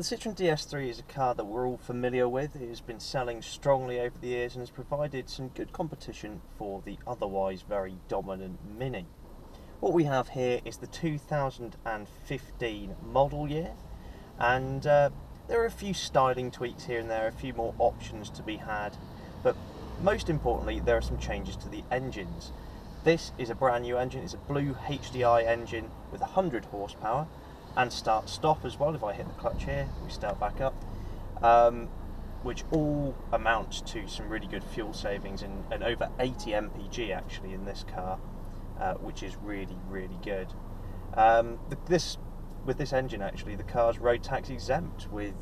the Citroen DS3 is a car that we're all familiar with. It has been selling strongly over the years and has provided some good competition for the otherwise very dominant Mini. What we have here is the 2015 model year, and there are a few styling tweaks here and there, a few more options to be had, but most importantly there are some changes to the engines. This is a brand new engine. It's a BlueHDI engine with 100 horsepower and start-stop as well. If I hit the clutch here, we start back up, which all amounts to some really good fuel savings and over 80 mpg actually in this car, which is really, really good. With this engine actually, the car's road tax exempt with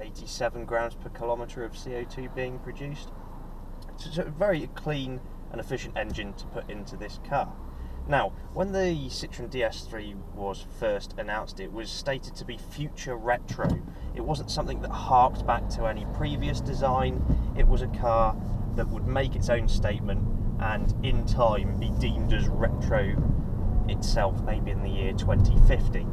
87 grams per kilometre of CO2 being produced. It's a very clean and efficient engine to put into this car. Now, when the Citroen DS3 was first announced, it was stated to be future retro. It wasn't something that harked back to any previous design. It was a car that would make its own statement and in time be deemed as retro itself, maybe in the year 2050.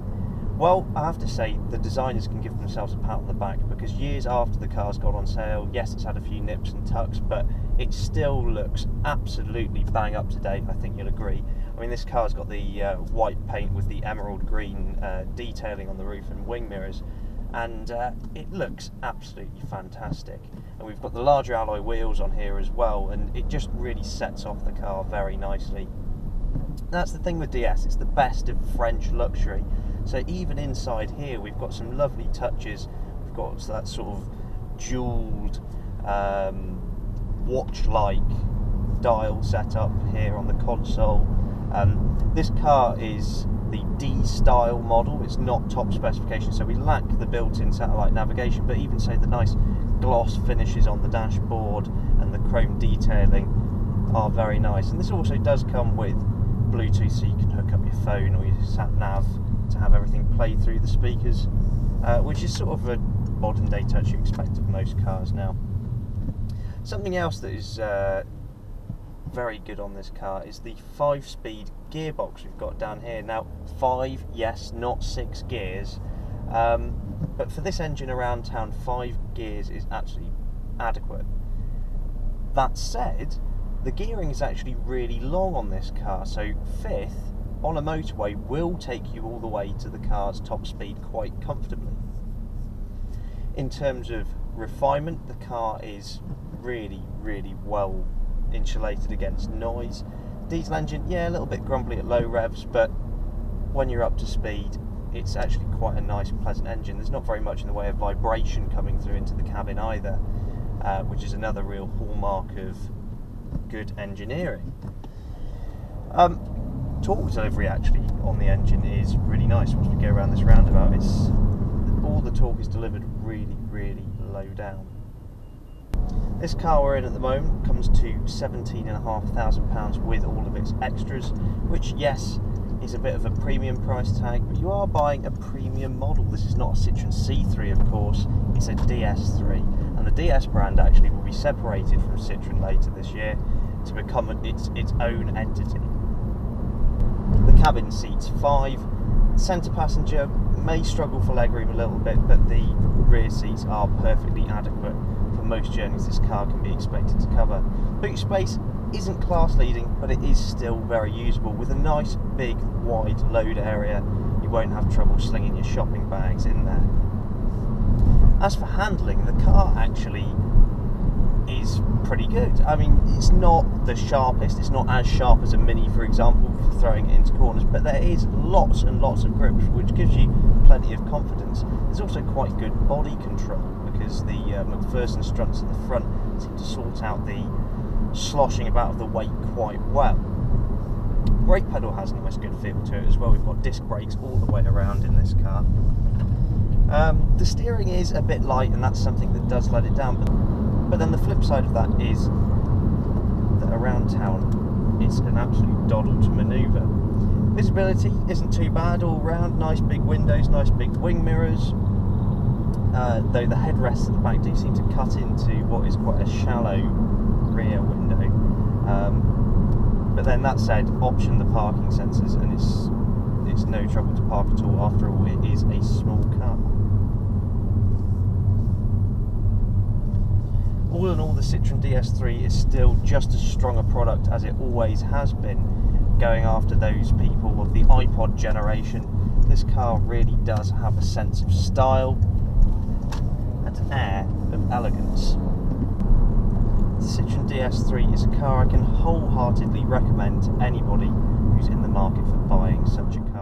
Well, I have to say the designers can give themselves a pat on the back, because years after the car's got on sale, yes, it's had a few nips and tucks, but it still looks absolutely bang up to date. I think you'll agree. I mean, this car's got the white paint with the emerald green detailing on the roof and wing mirrors, and it looks absolutely fantastic. And we've got the larger alloy wheels on here as well, and it just really sets off the car very nicely. That's the thing with DS, it's the best of French luxury. So even inside here we've got some lovely touches. We've got that sort of jewelled watch-like dial setup here on the console. This car is the DStyle model. It's not top specification, so we lack the built-in satellite navigation, but even say the nice gloss finishes on the dashboard and the chrome detailing are very nice. And this also does come with Bluetooth, so you can hook up your phone or your sat nav to have everything play through the speakers, which is sort of a modern day touch you expect of most cars now. Something else that is very good on this car is the 5-speed gearbox we've got down here. Now 5, yes, not 6 gears, but for this engine around town 5 gears is actually adequate. That said, the gearing is actually really long on this car, so 5th on a motorway will take you all the way to the car's top speed quite comfortably. In terms of refinement, the car is really, really well insulated against noise. Diesel engine, yeah, a little bit grumbly at low revs, but when you're up to speed, it's actually quite a nice, pleasant engine. There's not very much in the way of vibration coming through into the cabin either, which is another real hallmark of good engineering. Torque delivery actually on the engine is really nice. Once we go around this roundabout, all the torque is delivered really, really low down. This car we're in at the moment comes to £17,500 with all of its extras, which, yes, is a bit of a premium price tag, but you are buying a premium model. This is not a Citroen C3, of course, it's a DS3, and the DS brand actually will be separated from Citroen later this year to become its own entity. The cabin seats 5. Centre passenger may struggle for legroom a little bit, but the rear seats are perfectly adequate for most journeys this car can be expected to cover. Boot space isn't class leading, but it is still very usable. With a nice big wide load area, you won't have trouble slinging your shopping bags in there. As for handling, the car actually is pretty good. I mean, it's not the sharpest, it's not as sharp as a Mini, for example, for throwing it into corners, but there is lots and lots of grip, which gives you plenty of confidence. There's also quite good body control, because the McPherson struts at the front seem to sort out the sloshing about of the weight quite well. Brake pedal has a nice good feel to it as well. We've got disc brakes all the way around in this car. The steering is a bit light, and that's something that does let it down, but then the flip side of that is that around town it's an absolute doddle to manoeuvre. Visibility isn't too bad all round, nice big windows, nice big wing mirrors, though the headrests at the back do seem to cut into what is quite a shallow rear window. But then that said, option the parking sensors and it's no trouble to park at all. After all, it is a small car. all in all, the Citroen DS3 is still just as strong a product as it always has been, going after those people of the iPod generation. This car really does have a sense of style and an air of elegance. The Citroen DS3 is a car I can wholeheartedly recommend to anybody who's in the market for buying such a car.